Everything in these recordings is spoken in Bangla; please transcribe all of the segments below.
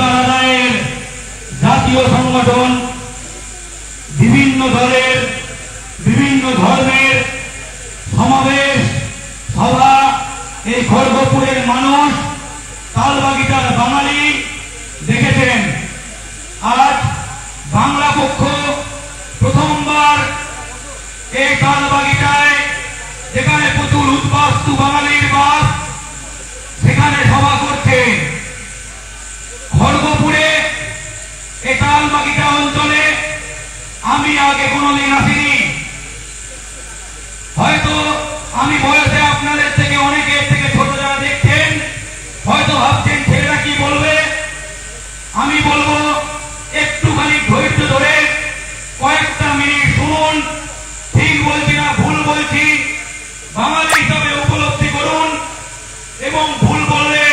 অধিকার আদায়ের জাতীয় সংগঠন, বিভিন্ন দলের বিভিন্ন ধর্মের সমাবেশ সভা, এই খড়গপুরের মানুষ তালবাগিচার বাঙালি দেখেছেন। আজ বাংলা পক্ষ প্রথমবার এই তালবাগিচায়, যেখানে প্রচুর উদ্বাস্তু বাঙালির বাস, সেখানে সভা করছে। খড়গপুরে এই তালবাগিচা অঞ্চলে আমি আগে কোনোদিন আসিনি। হয়তো আমি বয়সে আপনাদের থেকে অনেকের থেকে ছোট যারা দেখছেন হয়তো ভাবছেন ছেলেরা কি বলবে। আমি বলবো একটুখানি ধৈর্য ধরে কয়েকটা মিনিট শুনুন। ঠিক বলছি না ভুল বলছি বাঙালি হিসাবে উপলব্ধি করুন, এবং ভুল বললে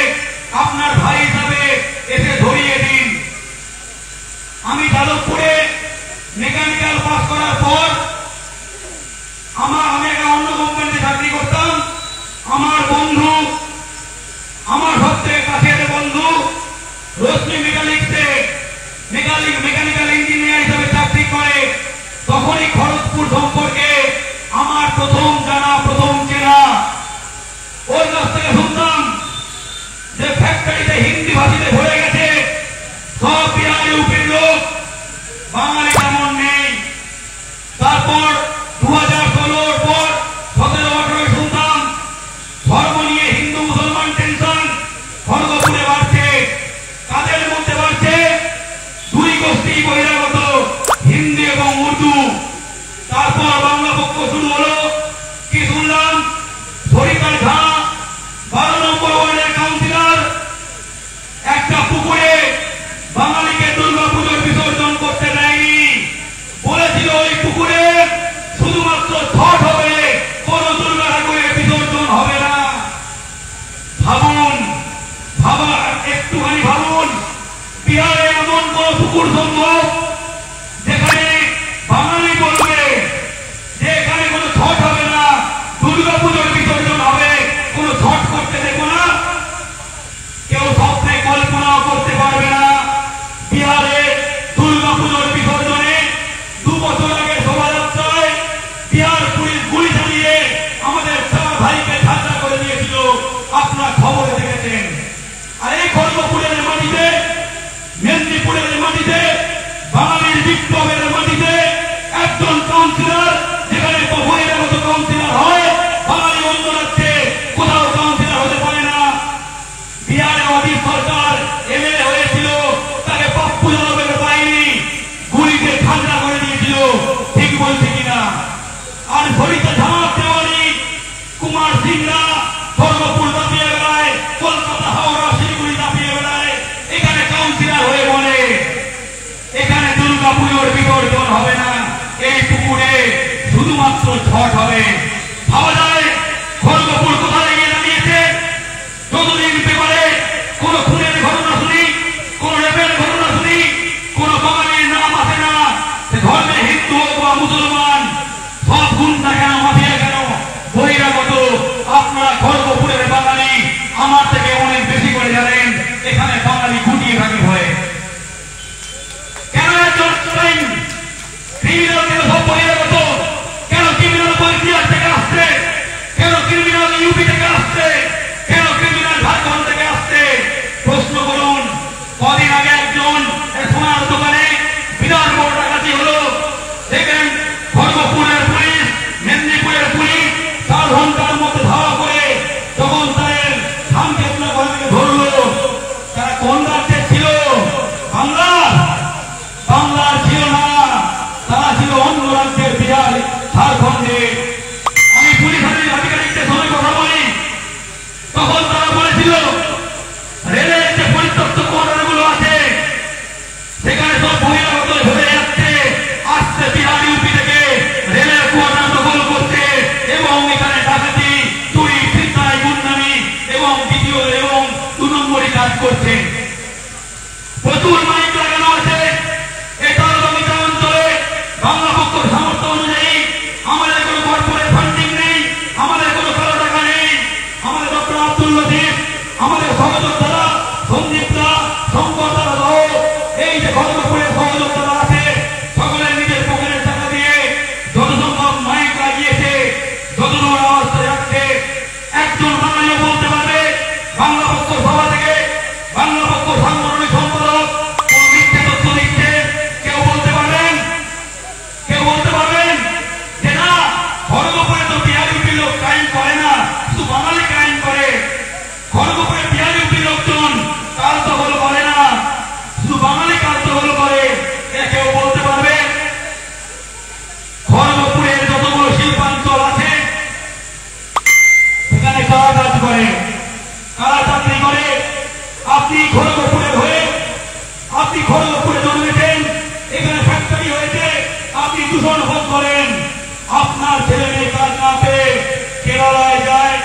আপনার ভাই হিসাবে এসে ধরিয়ে দিন। আমি যাদবপুরে মেকানিক্যাল পাস করার পর আমি একটা অন্য কোম্পানিতে চাকরি করতাম। আমার বন্ধু, আমার সবথেকে কাছের বন্ধু রশ্মি মেকানিক্সে মেকানিক্যাল ইঞ্জিনিয়ার হিসেবে চাকরি করে। তখনই খড়গপুর সম্পর্কে আমার প্রথম জানা, প্রথম চেনা। ওর কাছ থেকে শুনতাম যে ফ্যাক্টরিতে হিন্দি ভাষীতে ভরে গেছে, সব বিহারি উপের লোক, বাঙালি তেমন নেই। তারপর 2016 পর 17-18 শুনতাম ধর্ম নিয়ে হিন্দু মুসলমান টেনশন খড়গপুরে বাড়ছে। কাদের মধ্যে বাড়ছে? দুই গোষ্ঠী বহিরাগত, হিন্দি এবং উর্দু। তারপর বাংলা পক্ষ শুরু হলো। কি শুনলাম? সরিতার ঝা 12 নম্বর ওয়ার্ডের কাউন্সিলর একটা পুকুরে বাঙালিকে দুর্গাপুজোর বিসর্জন করতে দেয়নি। বলেছিল ওই পুকুরে শুধুমাত্র ছট হবে, কোন দুর্গা ঠাকুরের বিসর্জন হবে না। ভাবুন, একটুখানি ভাবুন, বিহারে এমন কোন পুকুর সম্ভব যেখানে বাঙালি বলবে যে এখানে কোনো ছট হবে না, দুর্গাপুজোর বিসর্জন হবে, কোনো ছট করতে দেবো না? কেউ স্বপ্নে কল্পনাও করতে পারবে না। বিহারে দুর্গাপুজোর বিসর্জনে 2 বছর আগে শোভাযাত্রায় বিহার পুলিশ গুলি চালিয়ে আমাদের 4 ভাইকে ঠান্ডা করে দিয়েছিল, আপনারা খবরে দেখেছেন। আর এই খড়গপুরের মাটিতে, মেদিনীপুরের মাটিতে, বাঙালির বিপ্লবের মাটিতে একজন কাউন্সিলর, যেখানে বহিরাগত কাউন্সিলর হয়, বাঙালি অন্য রাজ্যে কোথাও কাউন্সিলর হতে পারে না। বিহারে অজিত সরকার এমএলএ হয়েছিল, তাকে পাপ্পু যাদবের পায়নি, গুলিতে ঠান্ডা করে দিয়েছিল। ঠিক বলছি কিনা? আর সরিতা ঝামার দেওয়ানি, কুমার সিংরা খড়গপুর দাপিয়ে বেড়ায়, কলকাতা, হাওড়া, শিলিগুড়ি দাপিয়ে বেড়ায়, এখানে কাউন্সিলর হয়ে বলে এখানে দুর্গাপুজোর বিসর্জন হবে না, এই পুকুরে শুধুমাত্র ছট হবে। ভাবা যায় খড়গপুর কোথায় গিয়ে দাঁড়িয়েছে? যতদিন পেপারে কোন খুনের ঘটনা শুনি, কোন রেপের ঘটনা শুনি, কোন বাঙালির নাম আসে না। ধর্মে হিন্দু হোক বা মুসলমান, সব গুন্ডা কেন, মাফিয়া কেন, বহিরাগত। আপনারা খড়গপুরের বাঙালি আমার থেকে অনেক বেশি করে জানেন এখানে বাঙালি গুটিয়ে থাকে ভয়ে। কেন একজন ক্রিমিনাল, কেন সব বহিরাগত? কেন ক্রিমিনাল বহিরাগত থেকে আসছে? কেন ক্রিমিনাল ইউপি থেকে আসছে? কেন ক্রিমিনাল ঝাড়খণ্ড থেকে আসছে? প্রশ্ন করুন। কদিন আগে একজন সোনার দোকানে বিরাট বড় ডাকাতি হলো। দেখেন খড়গপুরের পুলিশ, মেদিনীপুরের পুলিশ 4 ঘন্টার মধ্যে ধাওয়া করে যখন তাদের ধানক্ষেত্র ঘর থেকে ধরলো, তারা কোন রাজ্যের ছিল? বাংলার ছিল না, তারা ছিল অন্য রাজ্যের, বিহার, ঝাড়খণ্ডে। আমি পুলিশ আধিকারিকদের সঙ্গে কথা বলি, তখন তারা বলেছিল রেলের যে পরিত্যক্ত কোয়ার্টারগুলো আছে সেখানে সব বহিরাগত ভরে যাচ্ছে, আসছে বিহার, ইউপি থেকে রেলের কোয়ার্টার দখল করছে, এবং এখানে ডাকাতি, চুরি, ছিনতাই, গুন্ডামি এবং দ্বিতীয় এবং 2 নম্বরই কাজ করছে। প্রচুর মাইক লাগানো আছে এই তালবাগিচা অঞ্চলে। বাংলা পক্ষের সামর্থ্য অনুযায়ী আমাদের কোনো কর্পোরেট ফান্ডিং নেই, আমাদের কোনো কালো টাকা নেই। আমাদের ডক্টর আব্দুল লতিফ, আমাদের সহযোদ্ধারা, সন্দীপরা, শঙ্কর দাদা খড়গপুরের হয়ে, আপনি খড়গপুরে জন্মেছেন, এখানে ফ্যাক্টরি হয়েছে, আপনি দূষণ ভোগ করেন। আপনার ছেলে মেয়ে কাজ না পেয়ে কেরালায় যায়,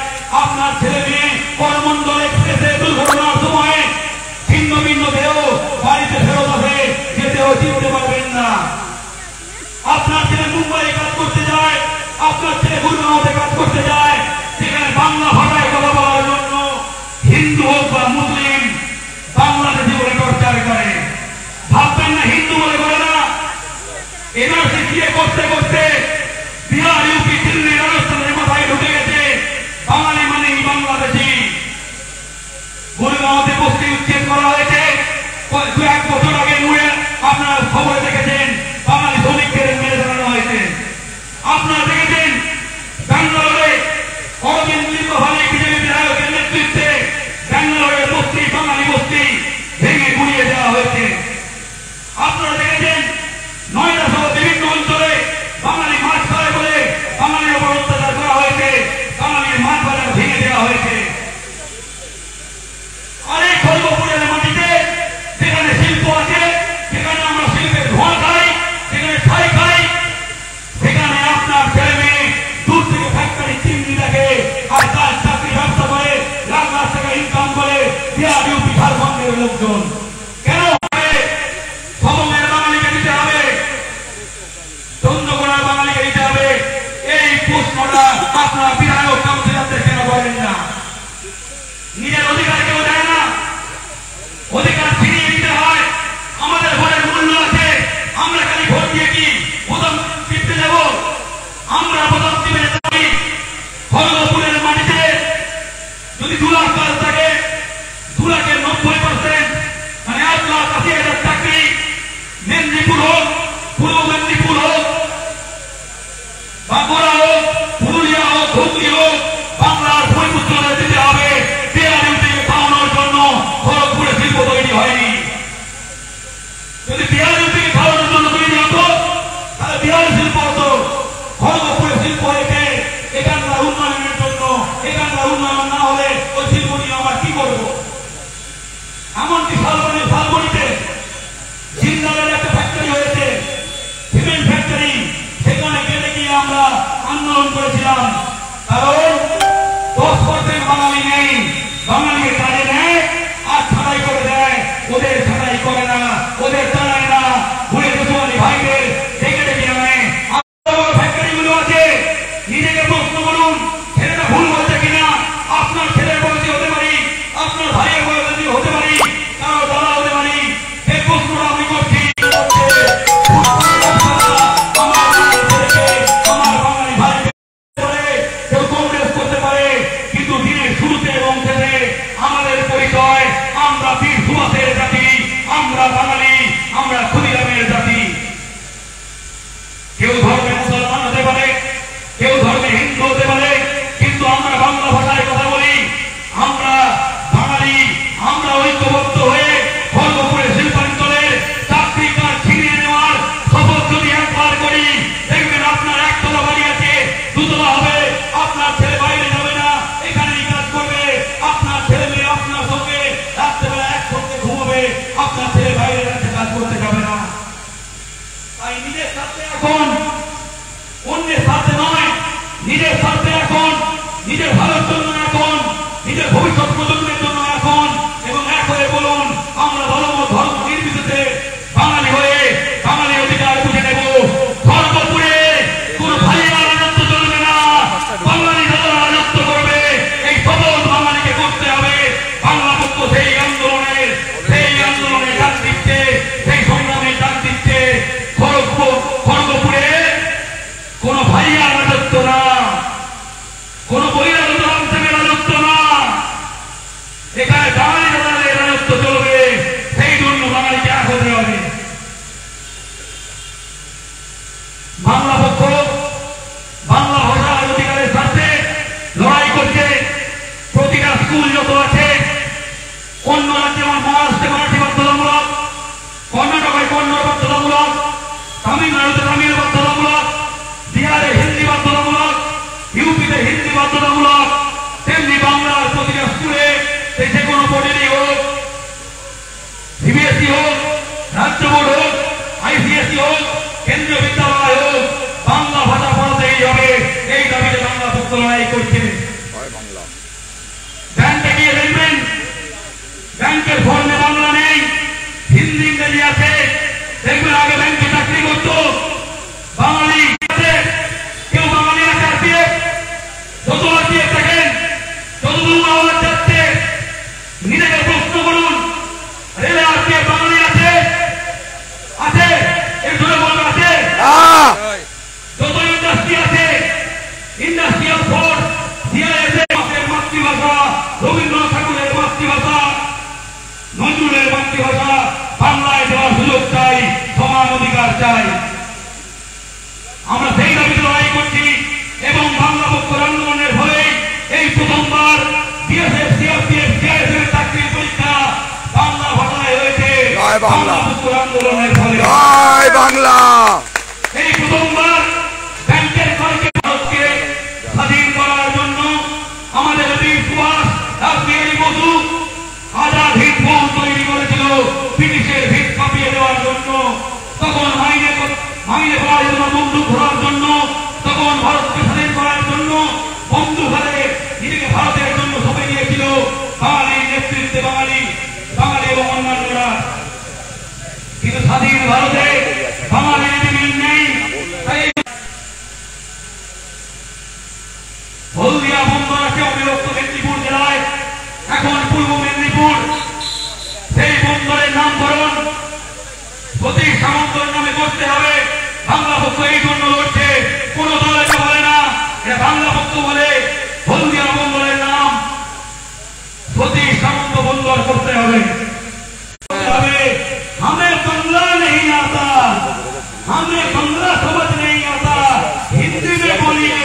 আপনার ছেলে মেয়ে করমণ্ডল এক্সপ্রেসে দুর্ঘটনার সময় ছিন্ন ভিন্ন দেহ বাড়িতে ফেরত আসে, যেতেও চিনতে পারবেন না। আপনার ছেলে মুম্বাইয়ে কাজ করতে যায়, আপনার ছেলে গুরগাঁওতে কাজ করতে যায়, সেখানে বাংলা ভাষায় কথা বলার জন্য হিন্দু হোক বা মুসলিম বাংলাদেশি বলে টর্চার করে। ভাববেন না হিন্দু বলে করে না। এনআরসি দিয়ে করতে করতে বিহার, ইউপি, দিল্লি, রাজস্থানের মাথায় ঢুকে গেছে বাঙালি মানেই বাংলাদেশি। গুরগাঁওতে বস্তি উচ্ছেদ করা হয়েছে, দু এক বছর আগে মুড়ে আপনারা খবরে দেখেছেন বাঙালি শ্রমিকদের মেরে ফেলানো হয়েছে। আপনারা দেখেছেন ব্যাঙ্গালোরে অরবিন্দ লিম্বাভানি বিজেপি বিধায়কের নেতৃত্বে ব্যাঙ্গালোরের বস্তি, বাঙালি বস্তি ভেঙে গুড়িয়ে দেওয়া হয়েছে। আপনারা দেখেছেন নয়ডা সহ বিভিন্ন অঞ্চলে বাঙালি মাছ খায় বলে বাঙালির উপর অত্যাচার করা হয়েছে, বাঙালির মাছ বাজার ভেঙে দেওয়া হয়েছে। আরে খড়গপুরের মাটিতে যেখানে শিল্প আছে, যেখানে আমরা শিল্পের ধোঁয়া খাই, যেখানে ছাই খাই, সেখানে আপনার ছেলে মেয়ে দূর থেকে ফ্যাক্টরি চিমনি দেখে আর কাজ চাকরি ব্যবসা করে লাখ লাখ টাকা ইনকাম করে বিহার, ইউপি, ঝাড়খণ্ডের লোকজন। কেন সবঙ্গের বাঙালিকে দিতে হবে, চন্দ্রকোনার বাঙালিকে দিতে হবে? এই প্রশ্নটা আপনার বিধায়ক কাউন্সিলরদের কেন করেন না? নিজের অধিকার কেউ দেয় না, অধিকার ছিনিয়ে নিতে হয়। আমাদের ভোটের মূল্য আছে, আমরা খালি ভোট দিয়ে কি বোতাম টিপতে দেব? আমরা বোতাম টিপে যেতে পারি। খড়গপুরের মাটিতে যদি 2 লাখ কাজ থাকে, 2 লাখের 90% মানে 1,80,000 চাকরি মেদিনীপুর হোক, পূর্ব মেদিনীপুর হোক, বাঁকুড়া হোক, পুরুলিয়া হোক, হুগলি হোক, বাংলার ভূমিপুত্রদের দিতে হবে। বিহারিকে খাওয়ানোর জন্য খড়গপুরে শিল্প তৈরি হয়নি। যদি বিহারিকে খাওয়ানোর জন্য তৈরি হতো তাহলে বিহার শিল্প হতো। খড়গপুরে শিল্প রেখে এখানকার উন্নয়নের জন্য, এখানকার উন্নয়ন না হলে ওই শিল্প নিয়ে আমরা কি করবো? এমনকি শালবনিতে জিন্দালের একটা ফ্যাক্টরি হয়েছে, সিমেন্ট ফ্যাক্টরি, সেখানে গেলে গিয়ে আমরা আন্দোলন করেছিলাম। কারণ 10% বাঙালি নেই, বাঙালিকে কাজে নেয় আর ছাড়াই করে দেয়। ওদের ছাড়াই করে না, ওদের চালায় না, ঘুরে দেশওয়ালি ভাইদের ডেকে ডেকে আনে। ফ্যাক্টরিগুলো আছে, নিজেকে প্রশ্ন করুন ছেলেটা ভুল বলছে কিনা। আপনার ছেলের বয়সী হতে পারি, আপনার ভাইয়ের বয়সী হতে পারি, কারো দাদা হতে পারি। এই প্রশ্নটা আমি করছি। আমার বাঙালি ভাইকে কেউ কংগ্রেস করতে পারে, কিন্তু দিনের শুরুতে এবং শেষে আমাদের পরিচয় আমরা বীর সুভাষের জাতি, আমরা বাঙালি, আমরা ক্ষুদিরামের জাতি। কেউ ধর্মে মুসলমান হতে পারে, কেউ ধর্মে হিন্দু হতে পারে, কিন্তু আমরা বাংলা ভাষায় কথা বলি। আমরা বাঙালি, আমরা ঐক্যবদ্ধ হয়ে খড়গপুরের শিল্পাঞ্চলের চাকরি কাজ ছিনিয়ে নেওয়ার শপথ যদি একবার করি, দেখবেন আপনার একতলা বাড়ি আছে, 2 তলা হবে। আপনার ছেলে বাইরে যাবে না, এখানেই কাজ করবে। আপনার ছেলে মেয়ে আপনার সঙ্গে রাত্রেবেলা একসঙ্গে ঘুমাবে, আপনার ছেলে বাইরে যাচ্ছে, কাজ করতে যাবে না। তাই নিজের স্বার্থে এখন, অন্যের স্বার্থে নয়, নিজের স্বার্থে এখন, নিজের ভালোর জন্য এখন, নিজের ভবিষ্যৎ প্রজন্মের জন্য এখন, এবং এক হয়ে বলুন আমরা ধর্ম নির্বিশেষে বাঙালি হয়ে বাঙালি অধিকার বুঝে নেব। খড়গপুরে কোন ভাইয়েরা রাজত্ব চলবে না, বাঙালি যারা রাজত্ব করবে। এই শপথ বাঙালিকে করতে হবে। বাংলা পক্ষ সেই আন্দোলনের ডাক দিচ্ছে, সেই সংগ্রামের ডাক দিচ্ছে। খড়গপুরে কোন ভাইয়া রাজত্ব না, কোন বহিরাগত রাজ্যের রাজত্ব না, এখানে বাঙালি দাদাদের রাজত্ব চলবে। সেই জন্য বাঙালিকে এক হতে হবে। বাংলা পক্ষ বাংলা ভাষার অধিকারের স্বার্থে লড়াই করছে। প্রতিটা স্কুল যত আছে, অন্য রাজ্যে যেমন মহারাষ্ট্রে মারাঠি বাধ্যতামূলক, কর্ণাটকে কন্নড় বাধ্যতামূলক, তামিলনাড়ুতে তামিল বাধ্যতামূলক, বিহারে হিন্দি বাধ্যতামূলক, ইউপিতে হিন্দি বাধ্যতামূলক, তেমনি বাংলার প্রতিটা স্কুলে যে কোনো বোর্ডেরই হোক কেন্দ্রীয় বিদ্যালয় হোক, বাংলা ভাষা পড়াতেই হবে, এই দাবিতে বাংলা পক্ষ লড়াই করছে। ব্যাংকে গিয়ে দেখবেন ব্যাংকের ফর্মে বাংলা নেই, হিন্দি ইংরেজি আছে। দেখবেন আগে ব্যাংকে চাকরি করতো বাঙালি আছে, কেউ বাঙালি আছে আজকে, যত আজকে দেখেন যতদূর আওয়াজ যাচ্ছে নিজেকে প্রশ্ন করুন, রেলে আজকে বাঙালি আছে আছে এর জন্য বলবে আছে। যত ইন্ডাস্ট্রি আছে, ইন্ডাস্ট্রিয়াল ফোর্স, সিআইএসএফ মাতৃভাষা, রবীন্দ্রনাথ ঠাকুরের মাতৃভাষা, নজরুলের মাতৃভাষা বাংলায় দেওয়ার সুযোগ চাই, সমান অধিকার চাই। আমরা সেই দাবিতে লড়াই করছি এবং বাংলা পক্ষের আন্দোলনের ফলে এই প্রথমবার বিএসএফ, সিআরপিএফ, সিআইএসএফ চাকরির পরীক্ষা বাংলা ভাষায় হয়েছে। বাংলা পক্ষের আন্দোলনের ফলে বাংলা এই প্রথমবার ব্যাংকের কলকে ভারতকে স্বাধীন করার জন্য আমাদের বীর সুভাষ রাজবিহারী বসু আজাদ হিন্দ ফৌজ তৈরি করেছিল ব্রিটিশের ভিত কাঁপিয়ে দেওয়ার জন্য। তখন মাইনে করার জন্য, বন্দুক ধরার জন্য, তখন ভারতকে স্বাধীন করার জন্য বন্দুক হাতে নিজেকে ভারতের জন্য সঁপে দিয়েছিল বাঙালির নেতৃত্বে, বাঙালি এবং অন্যান্যরা। কিন্তু স্বাধীন ভারতে বাঙালির মিল নেই। তাই হলদিয়া বন্দর আছে অবিভক্ত মেদিনীপুর জেলায়, এখন পূর্ব মেদিনীপুর। সেই বন্দরের নামকরণ সতীশ সামন্তের নামে করতে হবে। বাংলা পক্ষ এই জন্য লড়ছে, কোন দল এটা বলে না, এটা বাংলা পক্ষ বলে হলদিয়া বন্দরের নাম সতীশ সামন্ত বন্দর করতে হবে। हमें बंगला नहीं आता, हमें बंगला समझ नहीं आता, हिंदी में बोलिए।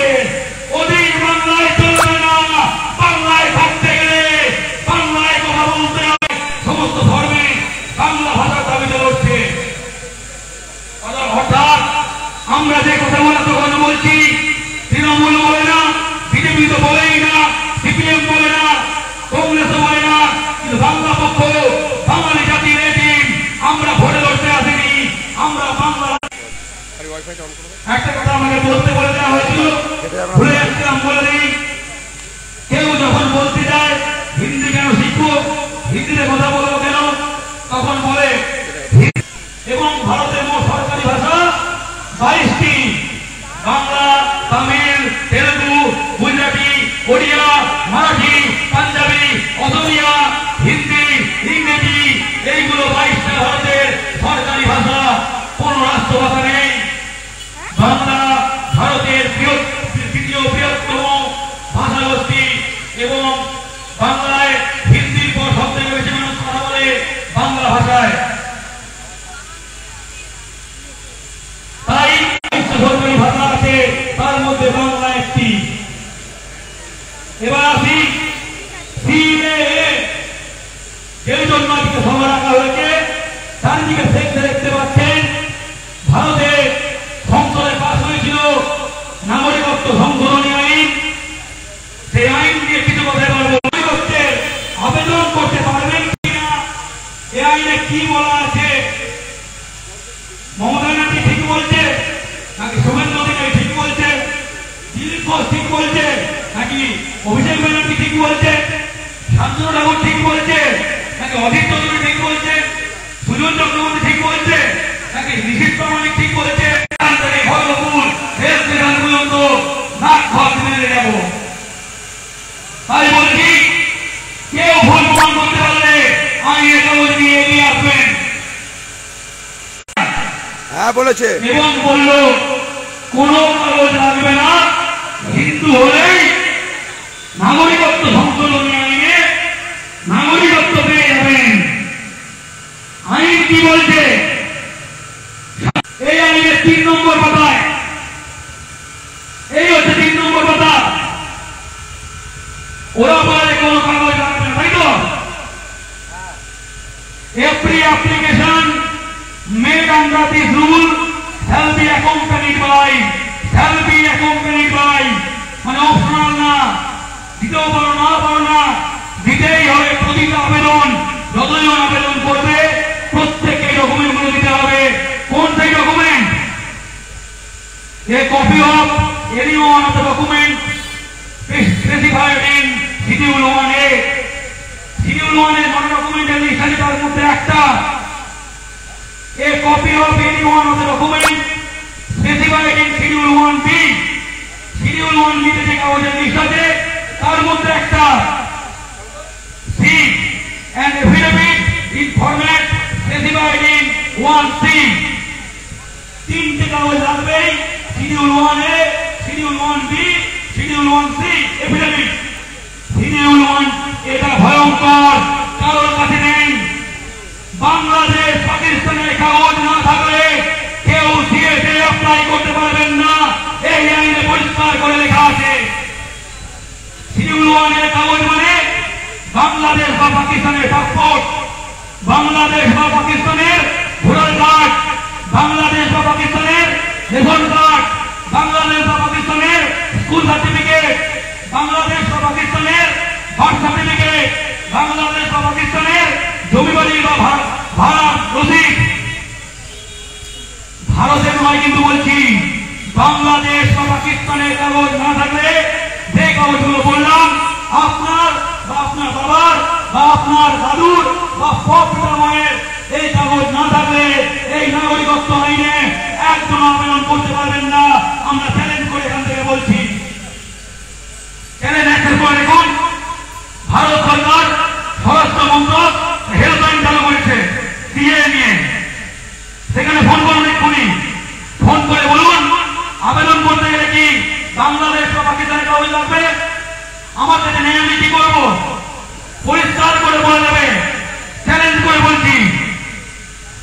ओदी बांग्लाয় চলবে না, বাংলায় থাকতে গেলে বাংলায় কথা বলতে হবে। সমস্ত ধর্মে বাংলা ভাষার দাবিতে লড়ছে। হঠাৎ আমরা যে কথাগুলো তখন বলছি, তৃণমূল বলে না, বিজেপি তো বলেই না, সিপিএম বলে না, কংগ্রেস বলে না, কিন্তু বাংলা পক্ষ বাঙালি জাতির এজিম, আমরা ভোটে লড়তে আসিনি, আমরা বাংলা। একটা কথা আমাকে বলতে বলে দেওয়া হয়েছিল, ভুলে যাচ্ছিলাম, বলে দিই। কেউ যখন বলতে যায় হিন্দি কেন শিখবো, হিন্দিতে কথা বলবো কেন, তখন বলে এবং ভারতের মোট সরকারি ভাষা 22টি, বাংলা, তামিল, তেলুগু, গুজরাটি, ওড়িয়া, মারাঠি, পাঞ্জাবি, অসমিয়া, হিন্দি, ইংরেজি, এইগুলো 22টা ভারতের সরকারি ভাষা। কোন রাষ্ট্রভাষা নেই। বাংলা ভারতের দ্বিতীয় বৃহত্তম ভাষাগোষ্ঠী এবং বাংলায় হিন্দির পর সব থেকে বেশি মানুষ কথা বলে বাংলা ভাষায়। তাই সরকারি ভাষা আছে, তার মধ্যে বাংলা একটি। এবার আসি সিএএ, যেই জন্য আজকে সভা রাখা হয়েছে, চারিদিকে দেখতে পাচ্ছেন ভারতে সংসদে পাস হয়েছিল নাগরিকত্ব সংশোধনী আইন। সেই আইন দিয়ে কিছু কথা বলবো। নাগরিকত্বের আবেদন করতে পারবেন কিনা, এই আইনে কি বলা আছে? মমতা ব্যানার্জি ঠিক বলছে নাকি শুভেন্দু অধিকারী ঠিক বলছে, দিলীপ ঘোষ ঠিক বলছে নাকি অভিষেক ব্যানার্জি ঠিক বলছে, শান্তনু ঠাকুর ঠিক বলছে নাকি অধীর চৌধুরী ঠিক বলছে, সুজন চক্রবর্তী ঠিক বলছে নাকি নিশীথ প্রামাণিক ঠিক বলছে? ভদ্রপুর শেষ বিধান পর্যন্ত নাক ঘর মেরে যাব। তাই বলছি, কেউ ভুল প্রমাণ করতে পারলে আইনের কাগজ নিয়ে এগিয়ে আসবেন। হ্যাঁ বলেছে এবং বলল কোন কাগজ লাগবে না, হিন্দু হলেই নাগরিকত্ব সংশোধনী আইনে নাগরিকত্ব পেয়ে যাবেন। আইন কি বলছে? এই আইনের 3 নম্বর পাতায়, এই হচ্ছে 3 নম্বর পাতা। ওরা বলে কোন কাগজ লাগবে না, তাই তো? Every application made under this rule shall be accompanied by, মানে অপশনাল না, দিতেও পারো না পারো না, দিতেই হবে। প্রতিটা আবেদন, যতজন আবেদন করবে প্রত্যেককে ডকুমেন্ট গুলো দিতে হবে। কোন সেই document? a copy of any one of the document specified in Schedule 1A. Schedule 1 এর কোন ডকুমেন্টের লিস্ট আছে তার মধ্যে একটা a copy of any one of the document specified in Schedule 1B. Schedule 1B তে যে কাগজের লিস্ট আছে তার মধ্যে একটা C and affidavit in format specified in 1C. তিনটে কাগজ লাগবে, Schedule 1A, Schedule 1B, Schedule 1C, affidavit. Schedule 1 এটা ভয়ঙ্কর, কারোর কাছে নেই। বাংলাদেশ পাকিস্তানের কাগজ না থাকলে কেউ সিএতে অ্যাপ্লাই করতে পারবেন না, এই আইনে পরিষ্কার করে লেখা আছে। Schedule 1 এর কাগজ মানে বাংলাদেশ বা পাকিস্তানের পাসপোর্ট, বাংলাদেশ বা পাকিস্তানের ভোটার কার্ড, বাংলাদেশ বা পাকিস্তানের রেশন কার্ড, বাংলাদেশ বা পাকিস্তানের স্কুল সার্টিফিকেট, বাংলাদেশ বা পাকিস্তানের বার্থ সার্টিফিকেট, বাংলাদেশ বা পাকিস্তানের জমি বাড়ি বা ভাড়া রসিদ। ভারতের নয় কিন্তু বলছি, বাংলাদেশ বা পাকিস্তানের কাগজ না থাকলে যে কাগজগুলো বললাম আপনার বা আপনার বাবার বা আপনার দাদুর বা বাপদাদা মায়ের এই কাগজ না থাকলে এই নাগরিকত্ব আইনে একজন আবেদন করতে পারবেন না। আমরা চ্যালেঞ্জ করে এখান থেকে বলছি, চ্যালেঞ্জ অ্যাকসেপ্ট করে দেখুন। ভারত সরকার স্বরাষ্ট্র মন্ত্রক হেল্পলাইন চালু করেছে সিএ নিয়ে, সেখানে ফোন করুন, এক্ষুনি ফোন করে বলুন আবেদন করতে গেলে কি বাংলাদেশ বা পাকিস্তানের কাগজ লাগবে, আমার কাছে নেই, আমি কি করবো? পরিষ্কার করে বলে দেবে, চ্যালেঞ্জ করে বলছি,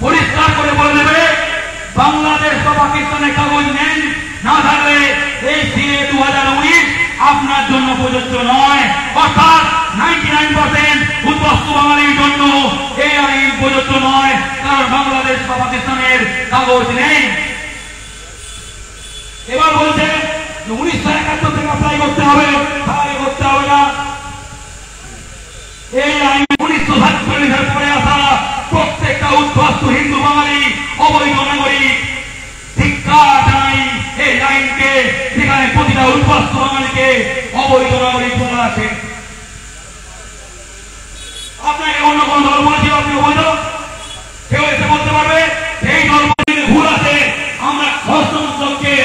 পরিষ্কার করে বলে দেবে বাংলাদেশ বা পাকিস্তানের কাগজ নেই না থাকলে এই সিএ 2019 আপনার জন্য প্রযোজ্য নয়। অর্থাৎ 99% উদ্বাস্তু বাঙালির জন্য এই আইন প্রযোজ্য নয়, কারণ বাংলাদেশ বা পাকিস্তানের কাগজ নেই। এবার বলছে 1971 থেকে অ্যাপ্লাই করতে হবে, তাহলে করতে হবে না। এই আইন 1947 পরে আসা প্রত্যেকটা উদ্বাস্তু হিন্দু বাঙালি অবৈধ নাগরিক ধিক্কার জানাই এই আইনকে, যেখানে প্রতিটা উদ্বাস্তু বাঙালিকে অবৈধ নাগরিক বলা আছে। আপনাকে অন্য কোন দল বলেছিল আপনি অবৈধ? কেউ এসে বলতে পারবে এই দল ভুল আছে? আমরা স্বরাষ্ট্র মন্ত্রককে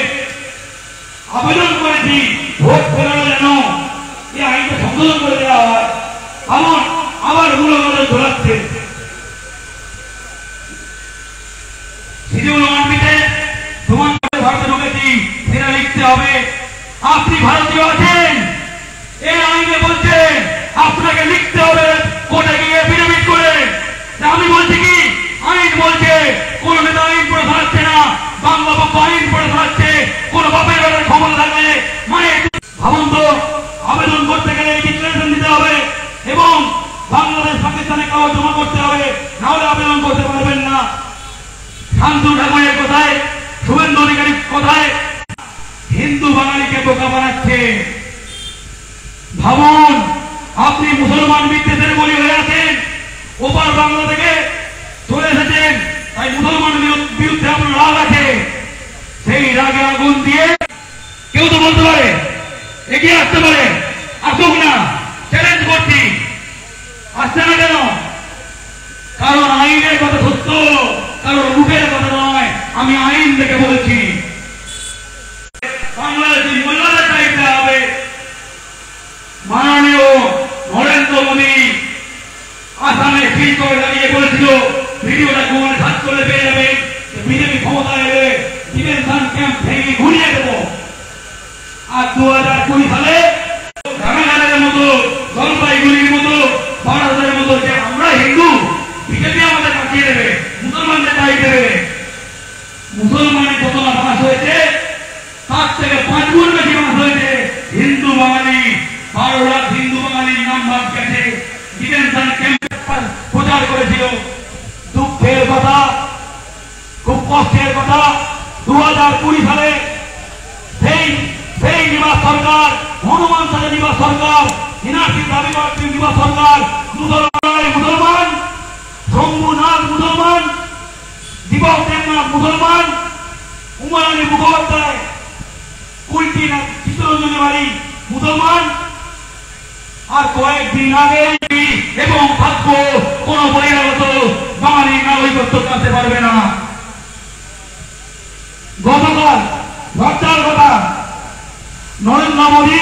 আবেদন করেছি ভোট ফেরানো যেন এই আইনটা সংশোধন করে দেওয়া হয়, এমন আবার ভুল আমাদের ধরাচ্ছে। শিডিউল 1বিতে সমানভাবে ভারতে ঢুকেছি সেটা লিখতে হবে। আপনি ভারতীয় আছেন, এই আইনে বলছে আপনাকে লিখতে হবে কোর্টে গিয়ে এফিডেভিট করে। আমি বলছি কি, আইন বলছে কোন নেতা আইন পড়ে ধরাচ্ছে না, বাংলা পক্ষ আইন পড়ে ধরাচ্ছে। কোন বাপের বেলার ক্ষমতা থাকলে মায়ের ভাবুন তো, আবেদন করতে গেলে এই ডিক্লারেশন দিতে হবে এবং বাংলাদেশ পাকিস্তানে কাগজ জমা করতে হবে, নাহলে আবেদন করতে পারবেন না। শান্তু ঠাকুরের কথায়, শুভেন্দু অধিকারীর কথায় হিন্দু বাঙালিকে বোকা বানাচ্ছে। ভাবুন, আপনি মুসলমান বিদ্বেষের বলি হয়ে আছেন, ওপার বাংলা থেকে চলে এসেছেন, তাই মুসলমান বিরুদ্ধে আপনার রাগ আছে। সেই রাগে আগুন দিয়ে কেউ তো বলতে পারে, এগিয়ে আসতে পারে, আসুক না, চ্যালেঞ্জ করছি। আসছে না কেন? কারণ আইনের কথা সত্য, কারণ মুখের কথা নয়, আমি আইন থেকে বলছি। বাংলাদেশি মহিলাদের দায়িত্ব হবে। মাননীয় নরেন্দ্র মোদী আসামে ফিল করে দাঁড়িয়ে বলেছিল, ভিডিওটা গোপনে সার্চ করলে পেয়ে যাবে, বিজেপি ক্ষমতা এলে ডিটেনশন ক্যাম্প ভেঙে ঘুরিয়ে দেব। আর 2020 সালে রানাঘাটের মতো, জলপাইগুড়ির মতো, বারাসাতের মতো যে আমরা হিন্দু, বিজেপি আমাদের কাটিয়ে দেবে, মুসলমানদের দায়িত্ব দেবে। মুসলমানের যত মাস হয়েছে তার থেকে 5 গুণ বেশি মাস হয়েছে হিন্দু বাঙালি। 12 লাখ হিন্দু বাঙালির নাম বাদ গেছে। ডিটেনশন ক্যাম্প প্রচার করেছিল। দুঃখের কথা, খুব কষ্টের কথা, 2020 সালে সেই নিবাস সরকার, হনুমান সাথে নিবাস সরকার, এনআরসি দাবি করছে নিবাস সরকার, মুসলমান, শম্ভুনাথ মুসলমান, দীপক দেবনাথ মুসলমান, উমায়নী মুখোপাধ্যায় কুলটি না চিত্তরঞ্জনের বাড়ি মুসলমান, আর কয়েকদিন আগে এবং ভাগ্য কোন বহিরাগত বাঙালি নাগরিকত্ব করতে পারবে না। গতকাল লজ্জার কথা, নরেন্দ্র মোদী